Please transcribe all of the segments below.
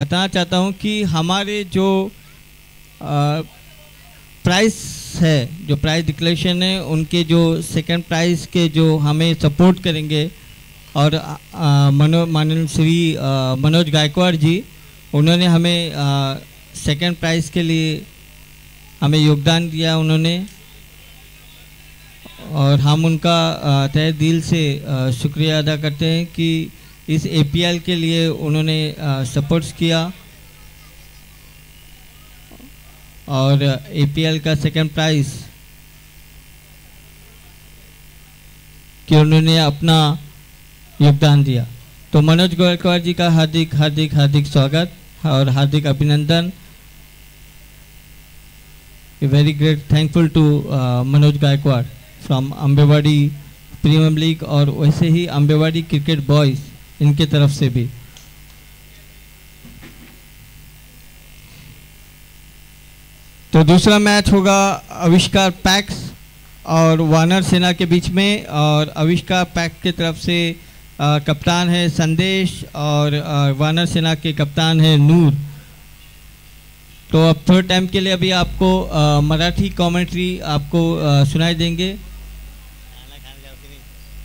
बताना चाहता हूँ कि हमारे जो प्राइस है, जो प्राइस डिक्लेरेशन है, उनके जो सेकंड प्राइस के जो हमें सपोर्ट करेंगे और माननीय श्री मनोज गायकवाड़ जी, उन्होंने हमें सेकंड प्राइस के लिए हमें योगदान दिया उन्होंने, और हम उनका तहे दिल से शुक्रिया अदा करते हैं कि इस एपीएल के लिए उन्होंने सपोर्ट्स किया और एपीएल का सेकंड प्राइज कि उन्होंने अपना योगदान दिया। तो मनोज गायकवाड़ जी का हार्दिक हार्दिक हार्दिक स्वागत और हार्दिक अभिनंदन। Very great thankful to Manoj Gaikwad from Ambewadi premier league और वैसे ही अम्बेवाड़ी क्रिकेट बॉयज़, इनके तरफ से भी। तो दूसरा मैच होगा आविष्कार पैक्स और वानर सेना के बीच में, और आविष्कार पैक्स की तरफ से कप्तान है संदेश और वानर सेना के कप्तान है नूर। तो अब थोड़े टाइम के लिए अभी आपको मराठी कमेंट्री आपको सुनाई देंगे,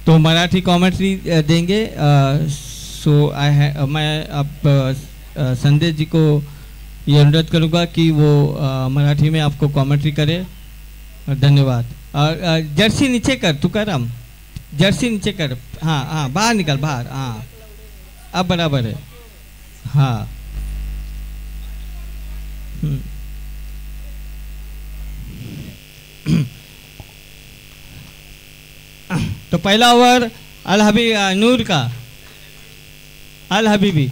तो मराठी कमेंट्री देंगे। सो मैं अब संदेश जी को ये अनुरोध करूँगा कि वो मराठी में आपको कमेंट्री करे। धन्यवाद। जर्सी नीचे कर, तू कर, हम जर्सी नीचे कर। हाँ हाँ, बाहर निकल, बाहर। हाँ, अब बराबर है। हाँ। तो पहला ओवर अल हबीब नूर का, अल हबीबी।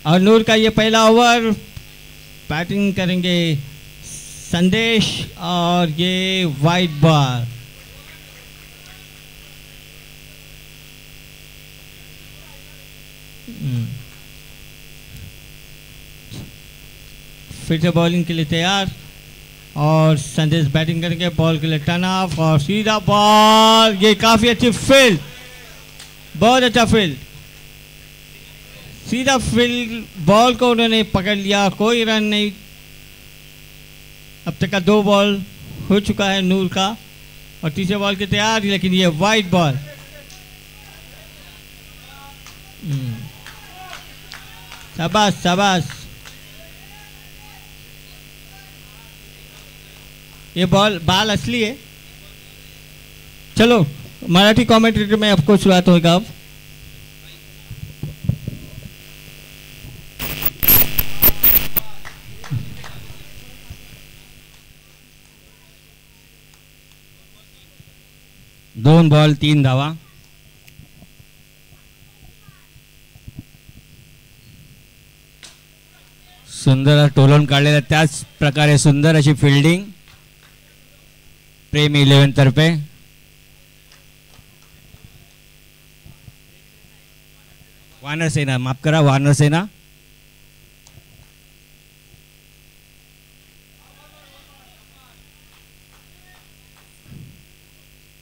और नूर का ये पहला ओवर, बैटिंग करेंगे संदेश और ये वाइड बॉल। फिर से बॉलिंग के लिए तैयार और संदेश बैटिंग करेंगे। बॉल के लिए टर्न ऑफ और सीधा बॉल, ये काफी अच्छी फील्ड, बहुत अच्छा फील्ड, सीधा फील्ड बॉल को उन्होंने पकड़ लिया, कोई रन नहीं। अब तक का 2 बॉल हो चुका है नूर का और तीसरे बॉल के तैयार, लेकिन ये वाइड बॉल। शाबाश शाबाश, ये बॉल असली है। चलो मराठी कमेंटेटर में आपको शुरुआत होगा अब। दोन बॉल 3 धावा। सुंदर टोलन काढलेला, त्याच प्रकारे सुंदर अशी फिल्डिंग प्रेम 11 तर्फे। वानर सेना, माफ करा, वानर सेना।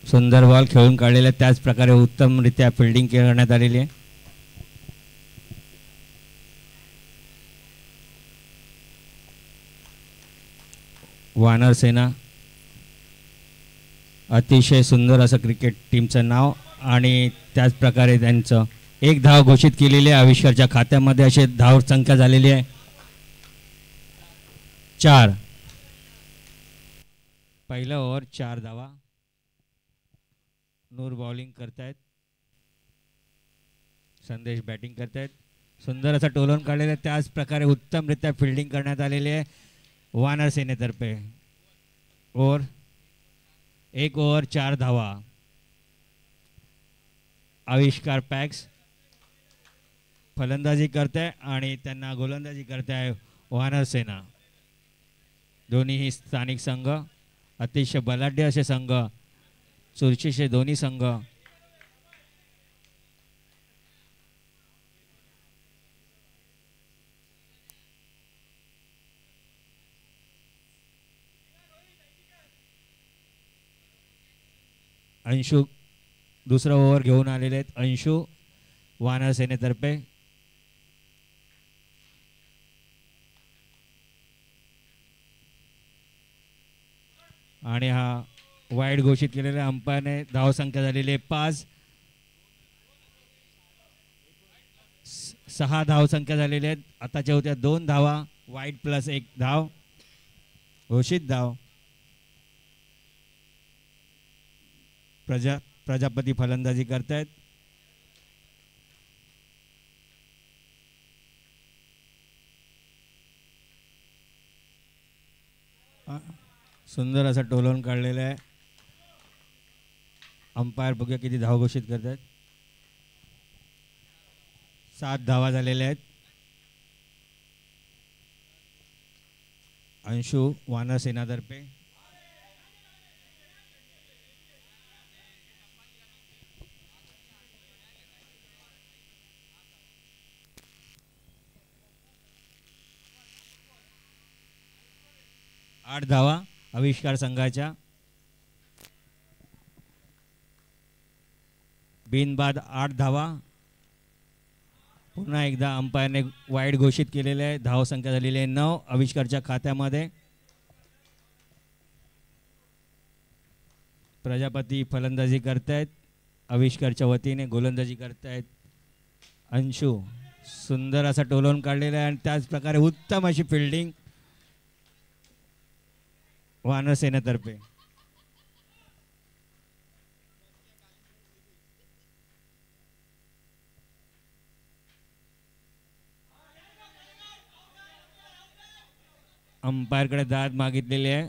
सुंदर बॉल खेळून काढलेला, त्याच प्रकारे उत्तमरित्या फिल्डिंग करण्यात आलेली आहे। वानर सेना अतिशय सुंदर असं क्रिकेट टीमचं नाव आणि त्याच प्रकारे त्यांचं 1 धाव घोषित केलेली आहे। आविष्कारच्या खात्यामध्ये अशी धाव संख्या झालेली आहे 4। पहिला ओव्हर 4 धावा। नूर बॉलिंग करतायत, संदेश बॅटिंग करतायत। सुंदर असं टोलन काढलेलं, त्याच प्रकारे उत्तमरित्या फिल्डिंग करण्यात आलेली आहे वानर सेनेतर्फे। ओव्हर 1 ओव्हर 4 धावा। आविष्कार पॅक्स फलंदाजी करते आणि त्यांना गोलंदाजी करते आहे वानर सेना। दोन्ही स्थानिक संघ, अतिशय बलाढ्य असे संघ, चुरशीचे दोन्ही संघ। अंशु दुसरा ओव्हर घेऊन आलेले आहेत अंशू वानर सेनेतर्फे. आणि हा वाईड घोषित केलेल्या अंपायरने. धावसंख्या झालेली आहे 5. 6 धावसंख्या झालेल्या आहेत. आताच्या होत्या 2 धावा. वाईड प्लस 1 धाव. घोषित धाव. प्रजापती फलंदाजी करतायत. सुंदर असा टोलवून काढलेला आहे. अंपायर बघूया किती धाव घोषित करतात. 7 धावा झालेल्या आहेत. अंशू वानर सेनातर्फे. आठ धावा आविष्कार संघाच्या. बिनबाद 8 धावा. पुन्हा एकदा अंपायरने वाईड घोषित केलेले आहे. धावसंख्या झालेली आहे 9 आविष्कारच्या खात्यामध्ये. प्रजापती फलंदाजी करतायत. आविष्कारच्या वतीने गोलंदाजी करतायत अंशू. सुंदर असा टोलवून काढलेला आहे आणि त्याच प्रकारे उत्तम अशी फिल्डिंग वानर सेनेतर्फे. अंपायरकडे दाद मागितलेली आहे.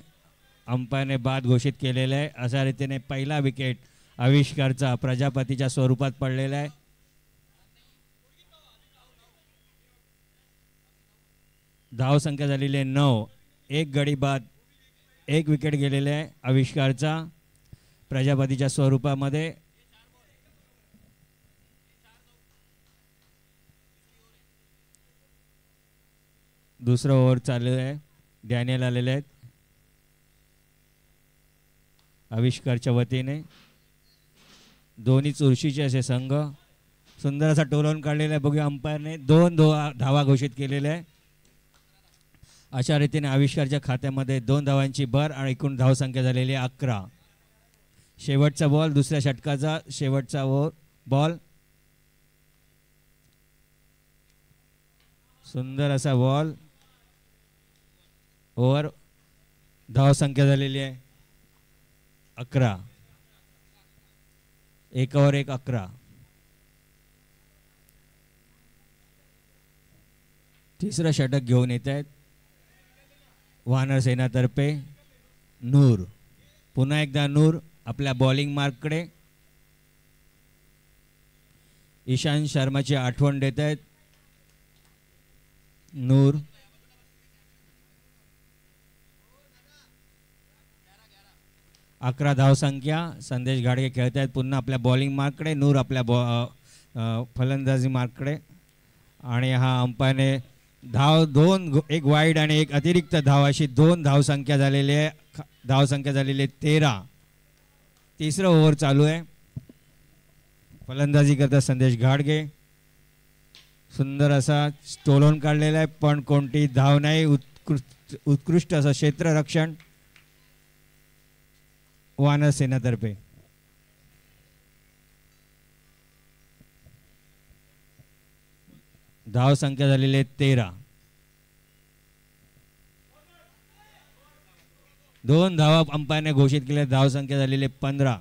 अंपायरने बाद घोषित केलेला आहे. अशा रीतीने पहिला विकेट आविष्कारचा प्रजापतीच्या स्वरूपात पडलेला आहे. धावसंख्या झालेली आहे 9. 1 गडी बाद. 1 विकेट गेलेले आहे आविष्कारचा प्रजापतीच्या स्वरूपामध्ये. दुसरं ओव्हर चाललेलं आहे. डॅनियल आलेले आहेत आविष्कारच्या वतीने. दोन्ही चुरशीचे असे संघ. सुंदर असा टोलवून काढलेला आहे. बघूया अंपायरने 2 धावा घोषित केलेल्या आहे. अशा रीतीने आविष्कारच्या खात्यामध्ये 2 धावांची भर आणि एकूण धावसंख्या झालेली आहे 11. शेवटचा बॉल दुसऱ्या षटकाचा शेवटचा बॉल. सुंदर असा बॉल. ओव्हर. धावसंख्या झालेली आहे 11. 1 ओव्हर 1 11. तिसरं षटक घेऊन येत आहेत वानर सेनातर्फे नूर. पुन्हा एकदा नूर आपल्या बॉलिंग मार्ककडे. ईशांत शर्माची आठवण देत आहेत नूर. अकरा धावसंख्या. संदेश घाडगे खेळत आहेत पुन्हा आपल्या बॉलिंग मार्ककडे. नूर आपल्या फलंदाजी मार्ककडे. आणि हा अंपायरने धाव 2 एक वाईड आणि एक अतिरिक्त धाव अशी 2 धावसंख्या झालेली आहे. धावसंख्या झालेली आहे 13. तिसरं ओव्हर चालू आहे. फलंदाजी करतात संदेश घाडगे. सुंदर असा टोलवून काढलेला आहे पण कोणती धाव नाही. उत्कृष्ट असं क्षेत्ररक्षण वानर सेनातर्फे. धाव संख्या झालेली आहे 13. 2 धावा अंपायरने घोषित केल्या. धाव संख्या झालेली आहे 15.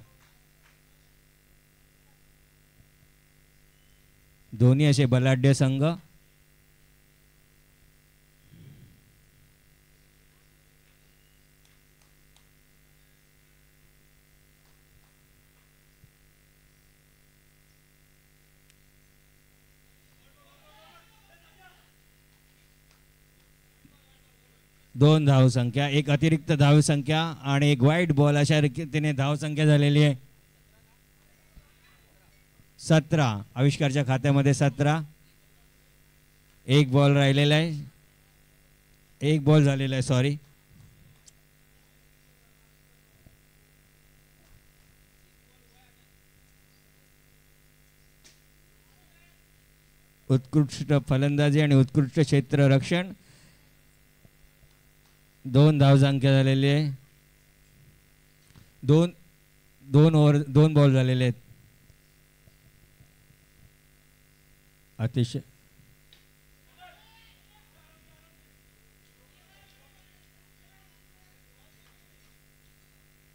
दोन्ही असे बलाढ्य संघ. दोन धावसंख्या. एक अतिरिक्त धावसंख्या आणि एक वाईट बॉल. अशा रीतीने धावसंख्या झालेली आहे 17. आविष्कारच्या खात्यामध्ये 17. एक बॉल राहिलेला आहे. एक बॉल झालेला आहे सॉरी. उत्कृष्ट फलंदाजी आणि उत्कृष्ट क्षेत्ररक्षण. 2 धावसंख्या झालेली आहे. 2 बॉल झालेले आहेत. अतिशय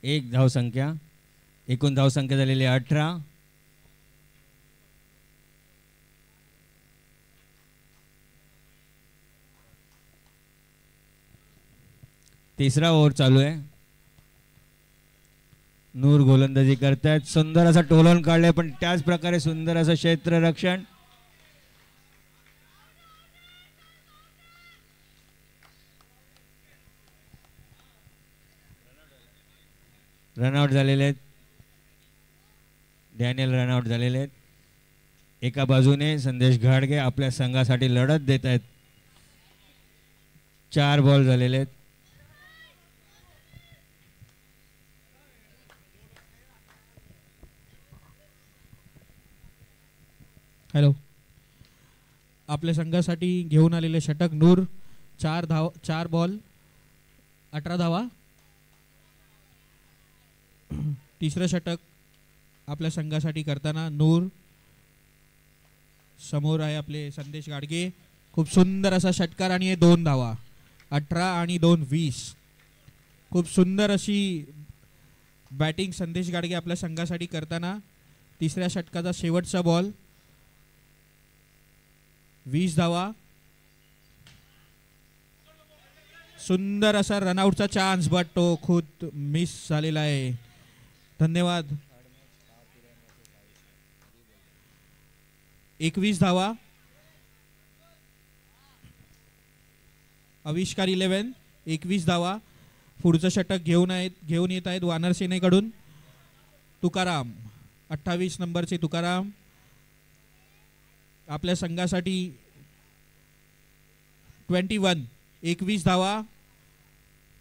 एक धावसंख्या. एकूण धावसंख्या झालेली 18. तिसरा ओव्हर चालू आहे. नूर गोलंदाजी करतायत. सुंदर असा टोलन काढलाय पण त्याच प्रकारे सुंदर असं क्षेत्ररक्षण. रनआउट झालेले आहेत. डॅनियल रनआउट झालेले आहेत. एका बाजूने संदेश घाडगे आपल्या संघासाठी लढत देत आहेत. 4 बॉल झालेले आहेत. हॅलो. आपल्या संघासाठी घेऊन आलेले षटक नूर. 4 बॉल 18 धावा. तिसरं षटक आपल्या संघासाठी करताना नूर. समोर आहे आपले संदेश गाडगे. खूप सुंदर असा षटकार आणि 2 धावा. 18 आणि 2 20. खूप सुंदर अशी बॅटिंग संदेश गाडगे आपल्या संघासाठी करताना. तिसऱ्या षटकाचा शेवटचा बॉल. 20 धावा. सुंदर असा रनआउटचा चान्स बट तो खुद मिस झालेला आहे. धन्यवाद. 21 धावा. आविष्कार 11. 21 धावा. पुढचं षटक घेऊन येत आहेत वानर सेनेकडून तुकाराम. 28 नंबरचे तुकाराम आपल्या संघासाठी 21. 21 धावा.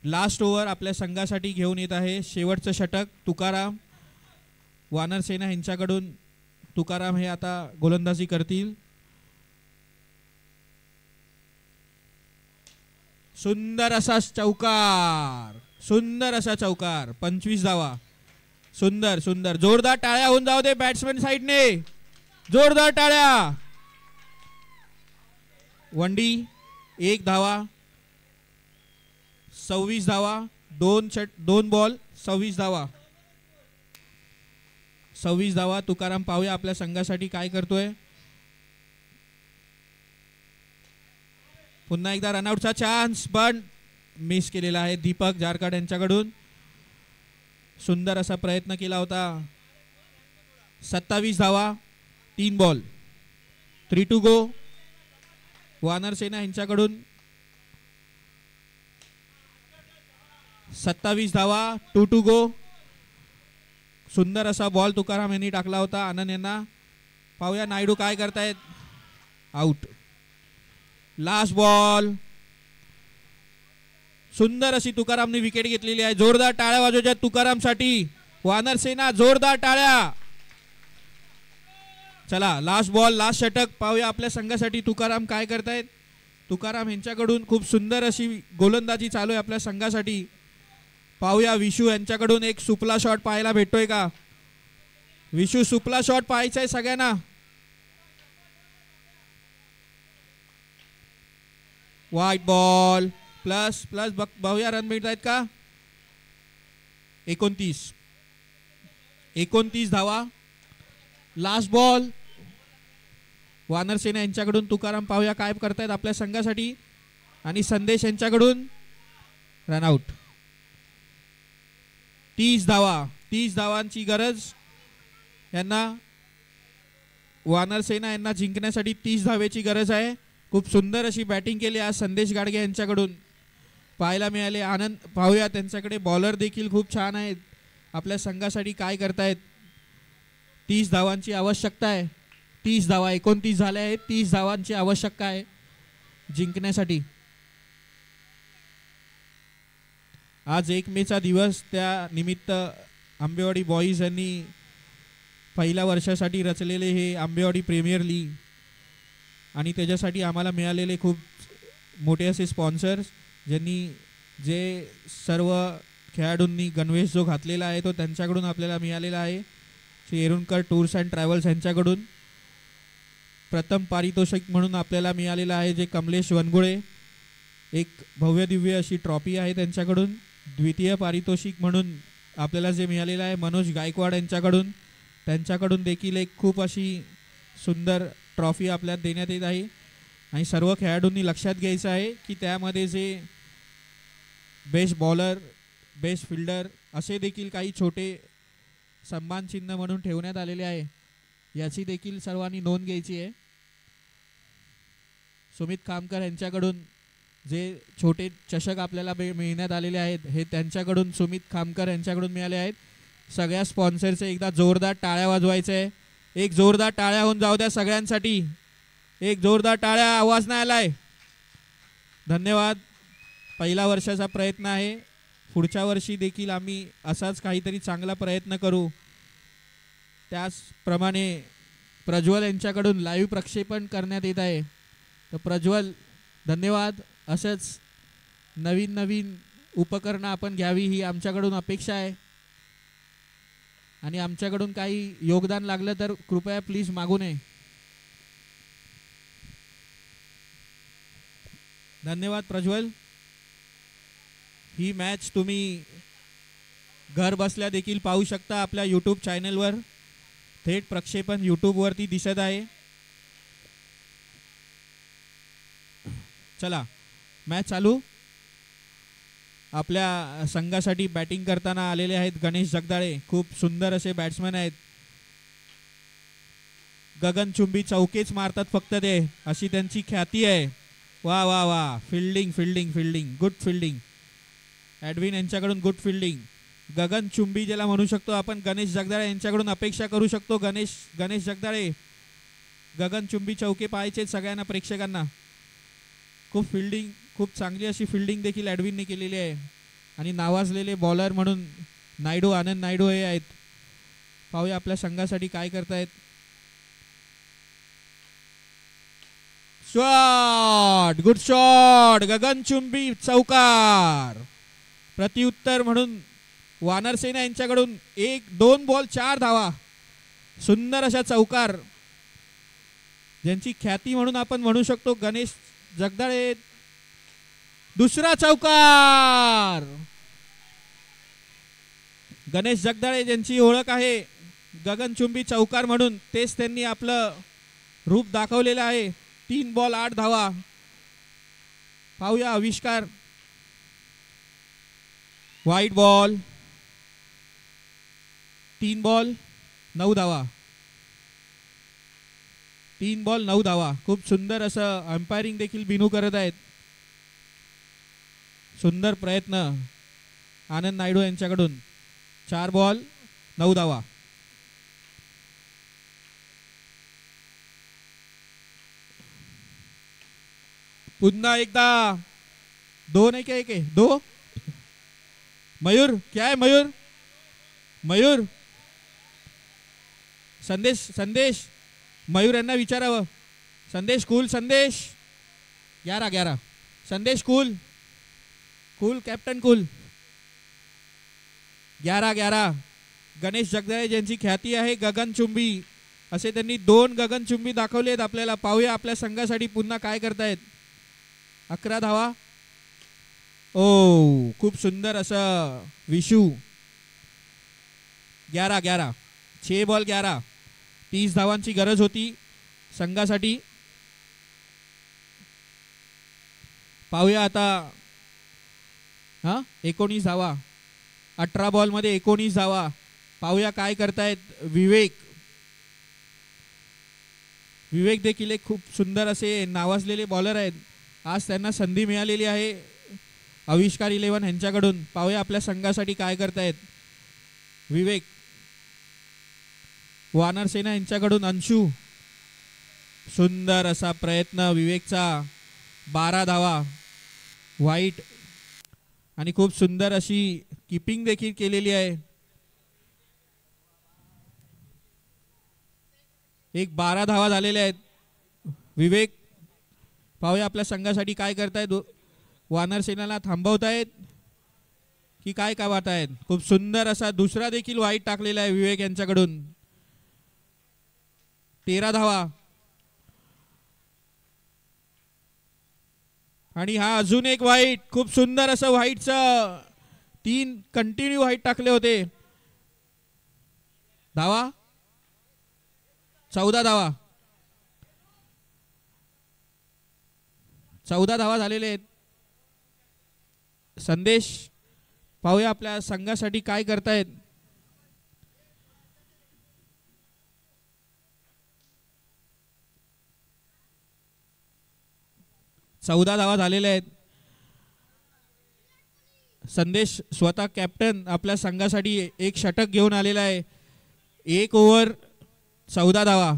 लास्ट ओव्हर आपल्या संघासाठी घेऊन येत आहे शेवटचं षटक तुकाराम. वानर सेना यांच्याकडून तुकाराम हे आता गोलंदाजी करतील. सुंदर असा चौकार. सुंदर असा चौकार. 25 धावा. सुंदर सुंदर. जोरदार टाळ्या होऊन जाऊ दे बॅट्समॅन साइडने. जोरदार टाळ्या. वंडी 1 धावा. 26 धावा. 2 बॉल 26 धावा. 26 धावा. तुकाराम पाहूया आपल्या संघासाठी काय करतोय. पुन्हा एकदा रनआउटचा चान्स पण मिस केलेला आहे दीपक जारकाड यांच्याकडून. सुंदर असा प्रयत्न केला होता. 27 धावा. 3 बॉल 3 टू गो. वानर सेना यांच्याकडून 27 धावा. 2 टू गो. सुंदर असा बॉल तुकाराम यांनी टाकला होता आनंद यांना. पाहूया नायडू काय करतायत. आउट. Last ball. सुंदर अशी तुकारामने विकेट घेतलेली आहे. जोरदार टाळ्या वाजवायच्या तुकारामसाठी. वानर सेना जोरदार टाळ्या. चला लास्ट बॉल लास्ट षटक पाहूया आपल्या संघासाठी तुकाराम काय करतायत. तुकाराम यांच्याकडून खूप सुंदर अशी गोलंदाजी चालू आहे आपल्या संघासाठी. पाहूया विशू यांच्याकडून एक सुपला शॉट पाहायला भेटतोय का. विशू सुपला शॉट पाहायचा आहे सगळ्यांना. व्हाईट बॉल प्लस प्लस पाहूया रन मिळत आहेत का. 29 धावा. Last ball. वानर सेना यांच्याकडून तुकाराम पाहूया काय करतायत आपल्या संघासाठी. आणि संदेश यांच्याकडून रनआउट. 30 धावा. 30 धावांची गरज यांना. वानर सेना यांना जिंकण्यासाठी 30 धावेची गरज आहे. खूप सुंदर अशी बॅटिंग केली आज संदेश गाडगे यांच्याकडून पाहायला मिळाले. आनंद पाहूया त्यांच्याकडे बॉलर देखील खूप छान आहेत. आपल्या संघासाठी काय करतायत. 30 धावांची आवश्यकता आहे. 30 धावा 29 झाल्या आहेत. 30 धावांची आवश्यकता आहे जिंकण्यासाठी. आज 1 मेचा दिवस. त्या निमित्त आंबेवाडी बॉईज यांनी पहिल्या वर्षासाठी रचलेले हे आंबेवाडी प्रीमियर लीग आणि त्याच्यासाठी आम्हाला मिळालेले खूप मोठे असे स्पॉन्सर्स, ज्यांनी जे सर्व खेळाडूंनी गणवेश जो घातलेला आहे तो त्यांच्याकडून आपल्याला मिळालेला आहे. श्री येरुणकर टूर्स अँड ट्रॅव्हल्स यांच्याकडून प्रथम पारितोषिक म्हणून आपल्याला मिळालेलं आहे जे कमलेश वनगुळे, एक भव्य दिव्य अशी ट्रॉफी आहे त्यांच्याकडून. द्वितीय पारितोषिक म्हणून आपल्याला जे मिळालेलं आहे मनोज गायकवाड यांच्याकडून, त्यांच्याकडून देखील एक खूप अशी सुंदर ट्रॉफी आपल्याला देण्यात येत आहे. आणि सर्व खेळाडूंनी लक्षात घ्यायचं आहे की त्यामध्ये जे बेस्ट बॉलर, बेस्ट फिल्डर असे देखील काही छोटे सन्मान चिन्ह म्हणून ठेवण्यात आलेले आहे, याची देखील सर्वांनी नोंद घ्यायची आहे. सुमित खामकर यांच्याकडून जे छोटे चषक आपल्याला मिळण्यात आलेले आहेत हे त्यांच्याकडून, सुमित खामकर यांच्याकडून मिळाले आहेत. सगळ्या स्पॉन्सरचे एकदा जोरदार टाळ्या वाजवायचे आहे. एक जोरदार टाळ्या होऊन जाऊ द्या सगळ्यांसाठी. एक जोरदार टाळ्या, आवाज नाही आलाय. धन्यवाद. पहिला वर्षाचा प्रयत्न आहे. पुढच्या वर्षी देखील आम्ही असाच काहीतरी चांगला प्रयत्न करू. त्याचप्रमाणे प्रज्वल यांच्याकडून लाईव्ह प्रक्षेपण करण्यात येत आहे. तर प्रज्वल धन्यवाद. असंच नवीन नवीन उपकरणं आपण घ्यावी ही आमच्याकडून अपेक्षा आहे. आणि आमच्याकडून काही योगदान लागलं तर कृपया प्लीज मागू नये. धन्यवाद प्रज्वल. ही मॅच तुम्ही घर बसल्या देखील पाहू शकता आपल्या यूट्यूब चॅनलवर. थेट प्रक्षेपण यूट्यूबवरती दिसत आहे. चला मॅच चालू. आपल्या संघासाठी बॅटिंग करताना आलेले आहेत गणेश जगदाळे. खूप सुंदर असे बॅट्समन आहेत. गगनचुंबी चौकेच मारतात फक्त ते, अशी त्यांची ख्याती आहे. वा वा वा. Fielding fielding fielding, good fielding. ॲडविन यांच्याकडून गुड फिल्डिंग. गगनचुंबी ज्याला म्हणू शकतो आपण, गणेश जगदाळे यांच्याकडून अपेक्षा करू शकतो. गणेश जगदाळे गगनचुंबी चौके पाहायचे सगळ्यांना, प्रेक्षकांना. खूप फिल्डिंग, खूप चांगली अशी फिल्डिंग देखील ॲडविनने केलेली आहे. आणि नावाजलेले बॉलर म्हणून नायडू, आनंद नायडू हे आहेत. पाहूया आपल्या संघासाठी काय करतायत. Shot, good shot. गगनचुंबी चौकार. प्रत्युत्तर म्हणून वानरसेना यांच्याकडून 1-2 बॉल 4 धावा. सुंदर अशा चौकार, ज्यांची ख्याती म्हणून आपण म्हणू शकतो गणेश जगदाळे. दुसरा चौकार. गणेश जगदाळे ज्यांची ओळख आहे गगनचुंबी चौकार म्हणून, तेच त्यांनी आपलं रूप दाखवलेलं आहे. 3 बॉल 8 धावा. पाहूया आविष्कार. White ball. 3 बॉल 9 धावा. 3 बॉल 9 धावा. खूप सुंदर असं अंपायरिंग देखील बिनू करत आहेत. सुंदर प्रयत्न आनंद नायडू यांच्याकडून. 4 बॉल 9 धावा. पुन्हा एकदा 2 है क्या 1 है 2. मयूर क्या है मयूर. मयूर संदेश मयूर यांना विचारावं. संदेश कूल. संदेश 11 संदेश cool captain cool. 11 Ganesh Jagdale ज्यांची ख्याती आहे गगनचुंबी, असे त्यांनी 2 गगनचुंबी दाखवलेत आपल्याला. पाहूया आपल्या संघासाठी पुन्हा काय करतायत. 11 धावा. ओ खूप सुंदर असं विशू. 11 6 बॉल 11. 30 धावांची गरज होती संघासाठी. पाहूया आता. 19 धावा. 18 बॉलमध्ये 19 धावा. पाहूया काय करतायत विवेक देखील एक खूप सुंदर असे नावाजलेले बॉलर आहेत. आज त्यांना संधी मिळालेली आहे आविष्कार 11 यांच्याकडून. पाहूया आपल्या संघासाठी काय करतायत विवेक. वानरसेना यांच्याकडून अंशू. सुंदर असा प्रयत्न विवेकचा. 12 धावा. वाईट. आणि खूप सुंदर अशी कीपिंग देखील केलेली आहे. एक 12 धावा झालेल्या आहेत. विवेक पाहूया आपल्या संघासाठी काय करतायत. वानर सेनाला थांबवतायत की काय का वाट आहेत. खूप सुंदर असा दुसरा देखील वाईट टाकलेला आहे विवेक यांच्याकडून. 13 धावा. आणि हा अजून एक वाईट. खूप सुंदर असं व्हाईटचं 3 कंटिन्यू व्हाईट टाकले होते. धावा 14 धावा. 14 धावा झालेले आहेत. संदेश पाहूया आपल्या संघासाठी काय करतायत. चौदा धावा झालेल्या आहेत. संदेश स्वतः कॅप्टन आपल्या संघासाठी एक षटक घेऊन आलेला आहे. 1 ओव्हर 14 धावा.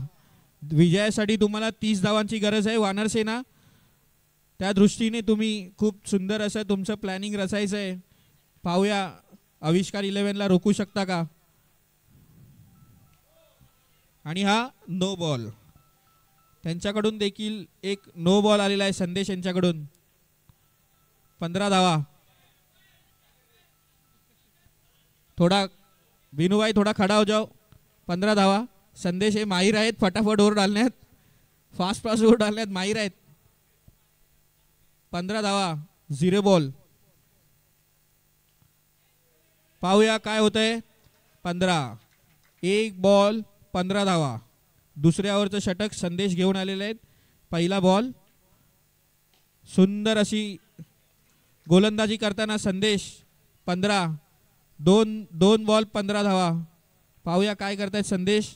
विजयासाठी तुम्हाला 30 धावांची गरज आहे वानर सेना. त्या दृष्टीने तुम्ही खूप सुंदर असं तुमचं प्लॅनिंग रचायचं आहे. पाहूया आविष्कार 11ला रोखू शकता का. आणि हा नो बॉल. त्यांच्याकडून देखील एक नो बॉल आलेला आहे संदेश यांच्याकडून. 15 धावा. थोडा विनूभाई थोडा खडा हो जाओ. 15 धावा. संदेश हे माहिर आहेत फटाफट ओव्हर डालण्यात. फास्ट ओव्हर डालण्यात माहिर आहेत. 15 धावा. 0 बॉल. पाहूया काय होतंय. 15 1 बॉल 15 धावा. दुसऱ्या ओव्हरचं षटक संदेश घेऊन आलेले आहेत. पहिला बॉल. सुंदर अशी गोलंदाजी करताना संदेश. 15 2 बॉल 15 धावा. पाहूया काय करतायत संदेश.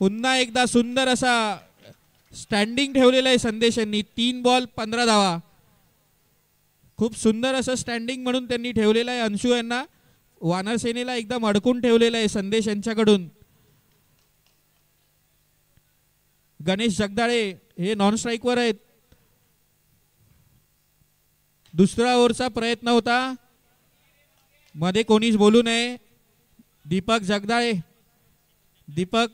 पुन्हा एकदा सुंदर असा स्टँडिंग ठेवलेलं आहे संदेश यांनी. 3 बॉल 15 धावा. खूप सुंदर असं स्टँडिंग म्हणून त्यांनी ठेवलेलं आहे. अंशू यांना वानर सेनेला एकदम अडकून ठेवलेलं आहे संदेश यांच्याकडून. गणेश जगदाळे हे नॉन स्ट्राईकवर आहेत. दुसरा ओव्हरचा प्रयत्न होता. मध्ये कोणीच बोलू नये. दीपक जगदाळे दीपक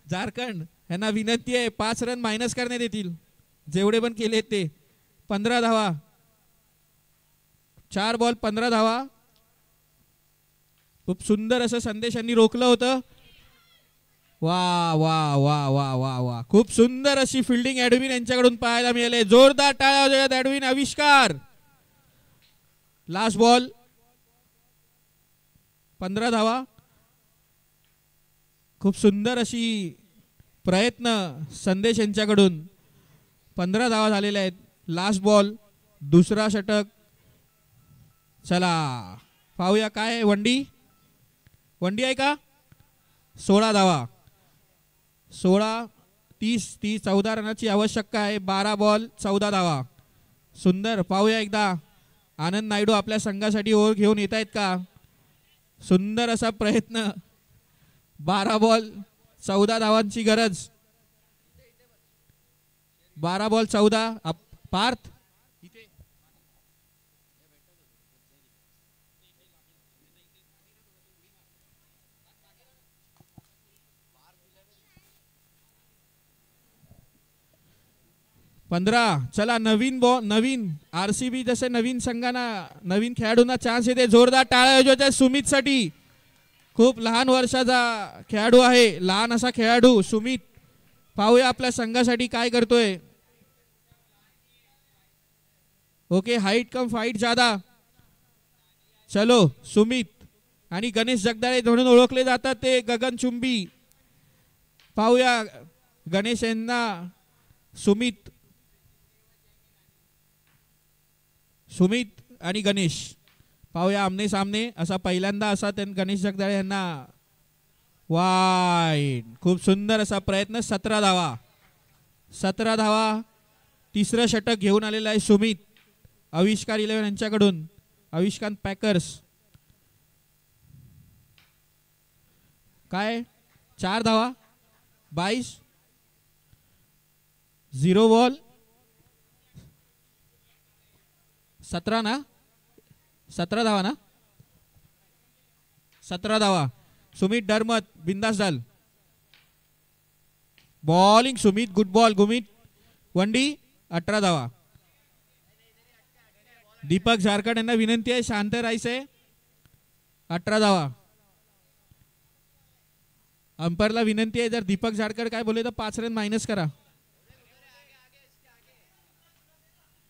झारखंड यांना विनंती आहे 5 रन मायनस करण्यात येतील जेवढे पण केले ते. 15 धावा. 4 बॉल 15 धावा. खूप सुंदर असं संदेश यांनी रोखलं होतं. वा वा वा वा वा वा. खूप सुंदर अशी फिल्डिंग ॲडविन यांच्याकडून पाहायला मिळाले. जोरदार टाळ्या वाजवूयात ॲडविन आविष्कार. लास्ट बॉल 15 धावा. खूप सुंदर अशी प्रयत्न संदेश यांच्याकडून. 15 धावा झालेल्या आहेत. लास्ट बॉल दुसरा षटक. चला पाहूया काय आहे. वंडी आहे का. 16 धावा. 16 30 14 रनाची आवश्यकता आहे. 12 बॉल 14 धावा. सुंदर. पाहूया एकदा आनंद नायडू आपल्या संघासाठी ओव्हर घेऊन येत आहेत का. सुंदर असा प्रयत्न. 12 बॉल 14 धावांची गरज. 12 बॉल 14. पार्थ 15. चला नवीन आरसीबी जसे नवीन संघांना नवीन खेळाडूंना चान्स येते. जोरदार टाळ्या वाजवायच्या सुमितसाठी. खूप लहान वर्षाचा खेळाडू आहे. लहान असा खेळाडू सुमित. पाहूया आपल्या संघासाठी काय करतोय. ओके हाईट कम फाईट ज्यादा. चलो सुमित आणि गणेश जगदाळे म्हणून ओळखले जातात ते गगनचुंबी. पाहूया गणेश यांना सुमित आणि गणेश. पाहूया आमने सामने. असा पहिल्यांदा असा त्यांनी गणेश जगदाळे यांना वाईट. खूप सुंदर असा प्रयत्न. 17 धावा. 17 धावा. तिसरं षटक घेऊन आलेलं आहे सुमित. आविष्कार 11 यांच्याकडून. आविष्कार पॅकर्स. काय 4 धावा. 22. 0 बॉल. 17 ना. 17 धावा ना. 17 धावा. सुमित डरमत बिंदास डाल. बॉलिंग सुमित. गुड बॉल गुमित. वंडी 18 धावा. दीपक झारखंड यांना विनंती आहे शांत राहायचंय. 18 धावा. अंपायरला विनंती आहे जर दीपक झारखंड काय बोले तो 5 रन माइनस करा.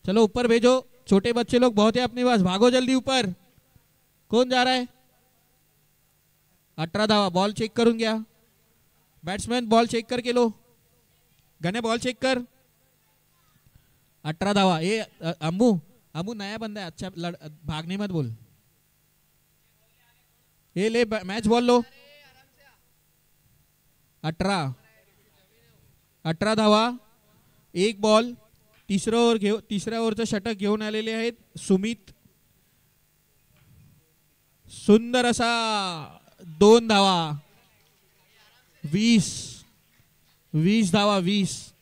चलो ऊपर भेजो, छोटे बच्चे लोग बहुत है अपने पास, भागो जल्दी ऊपर. कौन जा रहा है? 18 धावा. बॉल चेक करून घ्या. बॅट्समॅन बॉल चेक कर के लो. गणे बॉल चेक कर. 18 धावा. ए अम्मू अम्मू नया बंदा है, अच्छा भागने मत बोल. ये ले मैच बॉल लो. 18 धावा. एक बॉल. तिसऱ्या ओव्हरचं षटक घेऊन आलेले आहेत सुमित. सुंदर असा 2 धावा. 20 धावा. 20.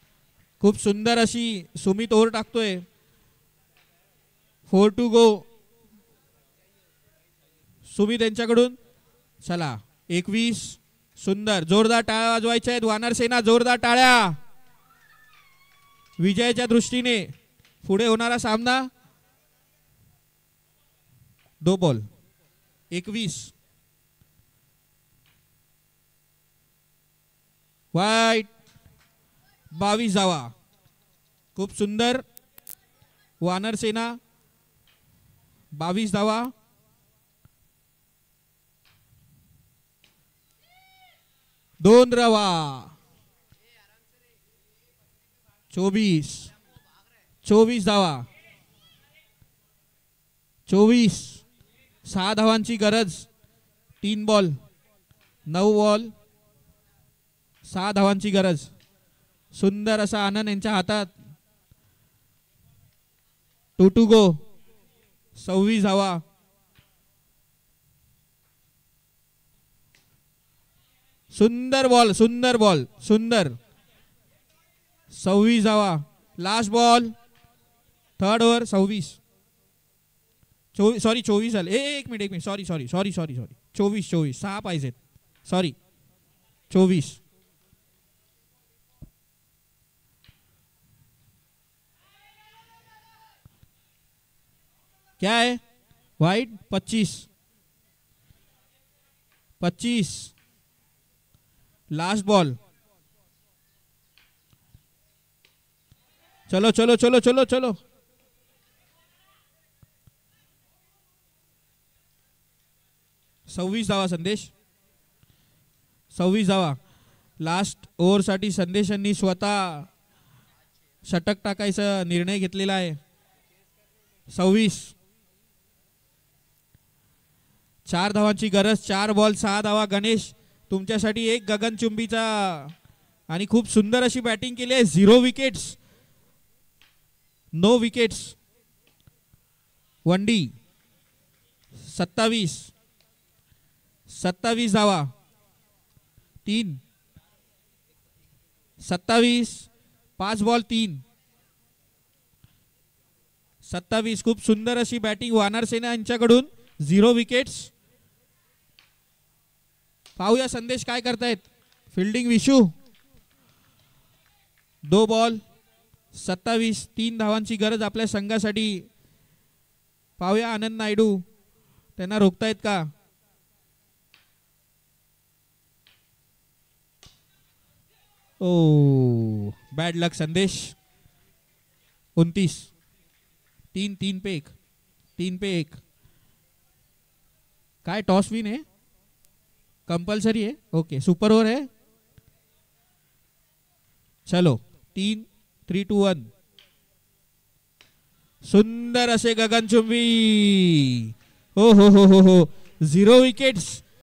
खूप सुंदर अशी सुमित ओव्हर टाकतोय. 4 to go सुमित यांच्याकडून. चला 21. सुंदर. जोरदार टाळ्या वाजवायच्या आहेत वानर सेना. जोरदार टाळ्या. विजयाच्या दृष्टीने पुढे होणारा सामना. 2 बॉल. 21. वाईट. 22 धावा. खूप सुंदर. वानर सेना 22 धावा. दोन धावा. 24 धावा. 24. 6 धावांची गरज. 3 बॉल. 9 बॉल. 6 धावांची गरज. सुंदर असा आनंद यांच्या हातात. 2 to go. 26 धावा. सुंदर बॉल. सुंदर बॉल. सुंदर. 26 धावा. Last ball. Third over. 26. Sorry 24 झाले. एक मिनिट. सॉरी 24. 6 पाहिजेत. सॉरी 24. क्या है? वाइड. 25. Last ball. चलो 26 धावा संदेश. 26 धावा. लास्ट ओव्हर साठी संदेश यांनी स्वतः षटक टाकायचा निर्णय घेतलेला आहे. 26. 4 धावांची गरज. 4 बॉल 6 धावा. गणेश तुमच्यासाठी एक गगनचुंबीचा आणि खूप सुंदर अशी बॅटिंग केली आहे. 0 विकेट्स. No wickets. वंडी 27 धावा. 3. 27. 5 बॉल 3. 27. खूप सुंदर अशी बॅटिंग वानर सेना यांच्याकडून. 0 विकेट्स. पाहूया संदेश काय करतायत. फिल्डिंग विशू. 2 बॉल 27. 3 धावांची गरज आपल्या संघासाठी. पाहूया आनंद नायडू त्यांना रोखतायत का. ओ बॅड लक संदेश. 29. 3 पे 1. काय टॉस विन है? कंपल्सरी है? ओके. सुपर ओवर है. चलो 3 to 1. सुंदर असे गगनचुंबी. हो 0 विकेट्स.